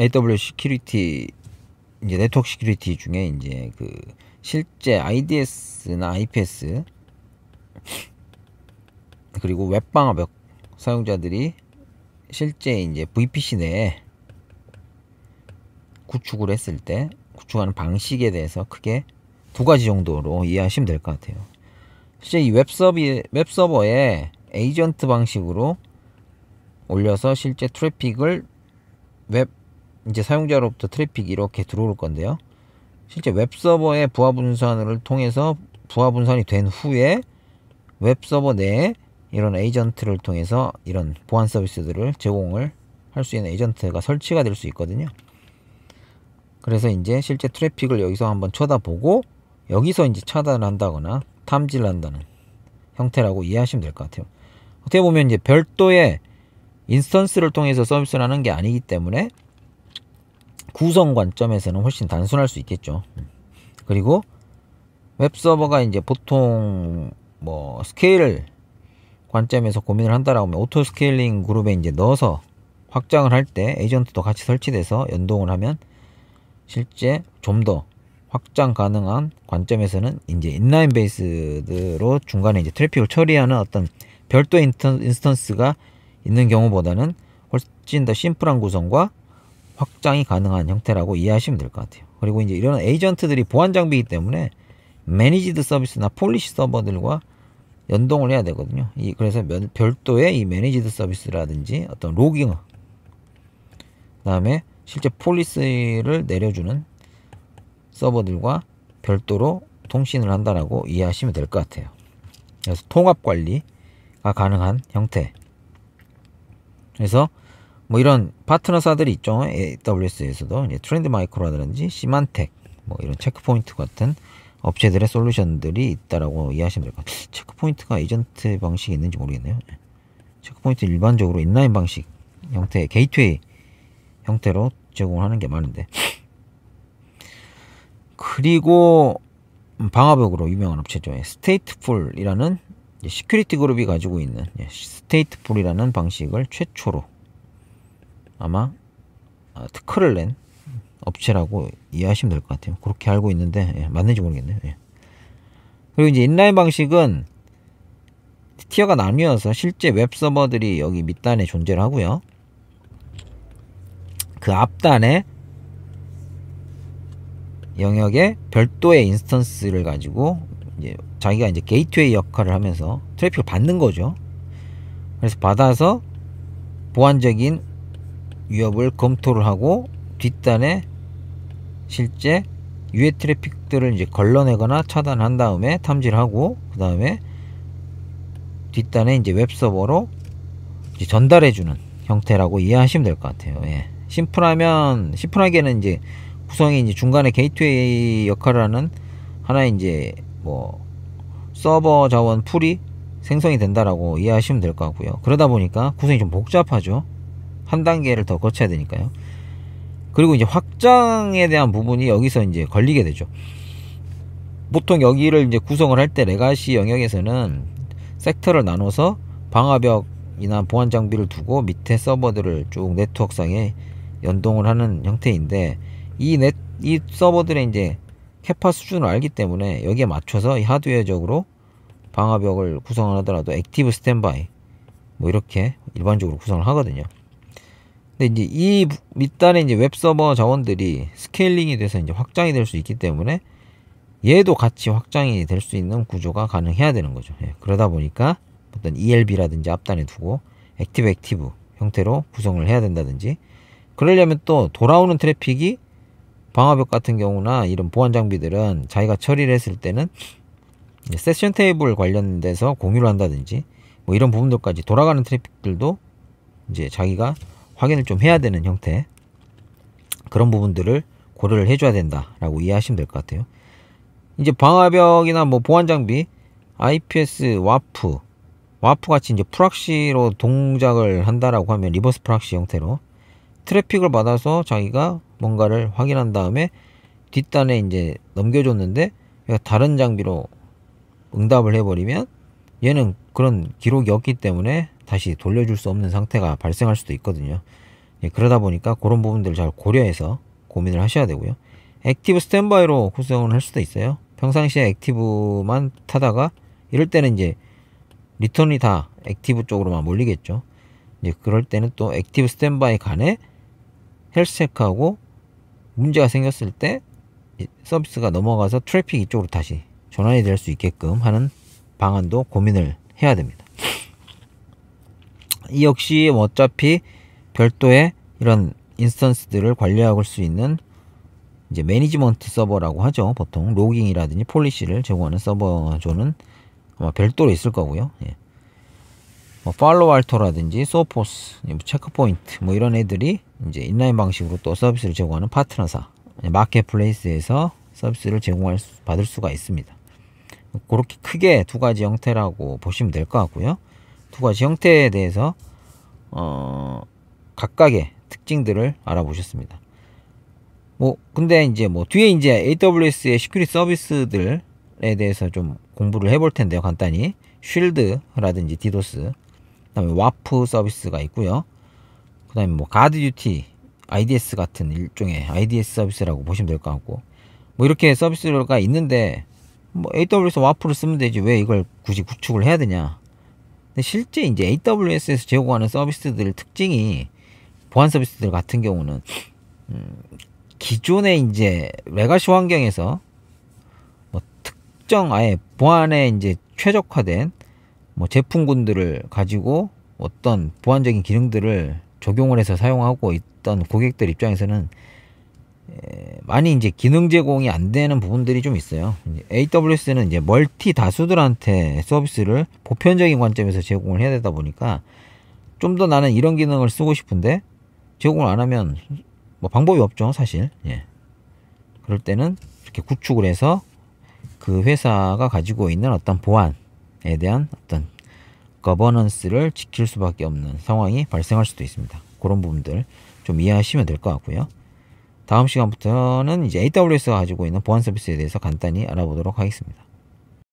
AWS 시큐리티 이제 네트워크 시큐리티 중에 이제 그 실제 IDS나 IPS 그리고 웹방화벽 사용자들이 실제 이제 VPC 내에 구축을 했을 때 구축하는 방식에 대해서 크게 두 가지 정도로 이해하시면 될 것 같아요. 실제 이 웹서버에 에이전트 방식으로 올려서 실제 트래픽을 이제 사용자로부터 트래픽이 이렇게 들어올 건데요. 실제 웹서버의 부하 분산을 통해서 부하 분산이 된 후에 웹서버 내에 이런 에이전트를 통해서 이런 보안 서비스들을 제공을 할 수 있는 에이전트가 설치가 될 수 있거든요. 그래서 이제 실제 트래픽을 여기서 한번 쳐다보고 여기서 이제 차단을 한다거나 탐지를 한다는 형태라고 이해하시면 될 것 같아요. 어떻게 보면 이제 별도의 인스턴스를 통해서 서비스를 하는 게 아니기 때문에 구성 관점에서는 훨씬 단순할 수 있겠죠. 그리고 웹서버가 이제 보통 뭐 스케일 관점에서 고민을 한다라고 하면 오토 스케일링 그룹에 이제 넣어서 확장을 할 때 에이전트도 같이 설치돼서 연동을 하면 실제 좀 더 확장 가능한 관점에서는 이제 인라인 베이스로 중간에 이제 트래픽을 처리하는 어떤 별도의 인스턴스가 있는 경우보다는 훨씬 더 심플한 구성과 확장이 가능한 형태라고 이해하시면 될 것 같아요. 그리고 이제 이런 에이전트들이 보안 장비이기 때문에 매니지드 서비스나 폴리시 서버들과 연동을 해야 되거든요. 그래서 별도의 이 매니지드 서비스라든지 어떤 로깅, 그다음에 실제 폴리시를 내려주는 서버들과 별도로 통신을 한다라고 이해하시면 될 것 같아요. 그래서 통합 관리가 가능한 형태. 그래서 뭐 이런 파트너사들이 있죠. AWS에서도 이제 트렌드 마이크로라든지 시만텍, 뭐 이런 체크포인트 같은 업체들의 솔루션들이 있다라고 이해하시면 될 것 같아요. 체크포인트가 에이전트 방식이 있는지 모르겠네요. 체크포인트 일반적으로 인라인 방식 형태의 게이트웨이 형태로 제공을 하는 게 많은데, 그리고 방화벽으로 유명한 업체죠. 스테이트풀이라는 시큐리티 그룹이 가지고 있는 스테이트풀이라는 방식을 최초로 아마 특허를 낸 업체라고 이해하시면 될 것 같아요. 그렇게 알고 있는데 맞는지 모르겠네요. 그리고 이제 인라인 방식은 티어가 나뉘어서 실제 웹서버들이 여기 밑단에 존재를 하고요. 그 앞단에 영역에 별도의 인스턴스를 가지고 이제 자기가 이제 게이트웨이 역할을 하면서 트래픽을 받는 거죠. 그래서 받아서 보안적인 위협을 검토를 하고 뒷단에 실제 유해 트래픽들을 이제 걸러내거나 차단한 다음에 탐지를 하고, 그 다음에 뒷단에 이제 웹서버로 이제 전달해주는 형태라고 이해하시면 될 것 같아요. 심플하게는 이제 구성이 이제 중간에 게이트웨이 역할을 하는 하나의 이제 뭐 서버 자원 풀이 생성이 된다라고 이해하시면 될 것 같고요. 그러다 보니까 구성이 좀 복잡하죠. 한 단계를 더 거쳐야 되니까요. 그리고 이제 확장에 대한 부분이 여기서 이제 걸리게 되죠. 보통 여기를 이제 구성을 할 때 레가시 영역에서는 섹터를 나눠서 방화벽이나 보안 장비를 두고 밑에 서버들을 쭉 네트워크상에 연동을 하는 형태인데, 이 서버들의 이제 캐파 수준을 알기 때문에 여기에 맞춰서 이 하드웨어적으로 방화벽을 구성하더라도 액티브 스탠바이 뭐 이렇게 일반적으로 구성을 하거든요. 근데 이제 이 밑단에 이제 웹서버 자원들이 스케일링이 돼서 이제 확장이 될 수 있기 때문에 얘도 같이 확장이 될 수 있는 구조가 가능해야 되는 거죠. 그러다 보니까 어떤 ELB라든지 앞단에 두고 액티브 형태로 구성을 해야 된다든지, 그러려면 또 돌아오는 트래픽이 방화벽 같은 경우나 이런 보안 장비들은 자기가 처리를 했을 때는 세션 테이블 관련돼서 공유를 한다든지 뭐 이런 부분들까지 돌아가는 트래픽들도 이제 자기가 확인을 좀 해야 되는 형태, 그런 부분들을 고려를 해줘야 된다라고 이해하시면 될 것 같아요. 이제 방화벽이나 뭐 보안 장비, IPS, 와프 같이 이제 프락시로 동작을 한다라고 하면 리버스 프락시 형태로 트래픽을 받아서 자기가 뭔가를 확인한 다음에 뒷단에 이제 넘겨줬는데 다른 장비로 응답을 해버리면 얘는 그런 기록이 없기 때문에 다시 돌려줄 수 없는 상태가 발생할 수도 있거든요. 예, 그러다 보니까 그런 부분들을 잘 고려해서 고민을 하셔야 되고요. 액티브 스탠바이로 구성을 할 수도 있어요. 평상시에 액티브만 타다가 이럴 때는 이제 리턴이 다 액티브 쪽으로만 몰리겠죠. 이제 그럴 때는 또 액티브 스탠바이 간에 헬스 체크하고 문제가 생겼을 때 서비스가 넘어가서 트래픽 이쪽으로 다시 전환이 될 수 있게끔 하는 방안도 고민을 해야 됩니다. 이 역시 어차피 별도의 이런 인스턴스들을 관리할 수 있는 이제 매니지먼트 서버라고 하죠. 보통 로깅이라든지 폴리시를 제공하는 서버존은 아마 별도로 있을 거고요. 예. 뭐 팔로알토라든지 소포스, 체크포인트 뭐 이런 애들이 이제 인라인 방식으로 또 서비스를 제공하는 파트너사, 마켓플레이스에서 서비스를 받을 수가 있습니다. 그렇게 크게 두 가지 형태라고 보시면 될 것 같고요. 두 가지 형태에 대해서 각각의 특징들을 알아보셨습니다. 뭐 근데 이제 뭐 뒤에 이제 AWS의 시큐리티 서비스들에 대해서 좀 공부를 해볼 텐데요. 간단히 쉴드라든지 디도스, 그다음에 와프 서비스가 있고요. 그다음에 뭐 가드 듀티, IDS 같은 일종의 IDS 서비스라고 보시면 될 것 같고, 뭐 이렇게 서비스가 있는데 뭐 AWS 와프를 쓰면 되지 왜 이걸 굳이 구축을 해야 되냐. 근데 실제 이제 AWS에서 제공하는 서비스들 특징이 보안 서비스들 같은 경우는 기존의 이제 레가시 환경에서 뭐 특정 아예 보안에 이제 최적화된 뭐 제품군들을 가지고 어떤 보안적인 기능들을 적용을 해서 사용하고 있던 고객들 입장에서는 많이 이제 기능 제공이 안 되는 부분들이 좀 있어요. AWS는 이제 멀티 다수들한테 서비스를 보편적인 관점에서 제공을 해야 되다 보니까 좀 더 나는 이런 기능을 쓰고 싶은데 제공을 안 하면 뭐 방법이 없죠, 사실. 예. 그럴 때는 이렇게 구축을 해서 그 회사가 가지고 있는 어떤 보안에 대한 어떤 거버넌스를 지킬 수밖에 없는 상황이 발생할 수도 있습니다. 그런 부분들 좀 이해하시면 될 것 같고요. 다음 시간부터는 이제 AWS가 가지고 있는 보안 서비스에 대해서 간단히 알아보도록 하겠습니다.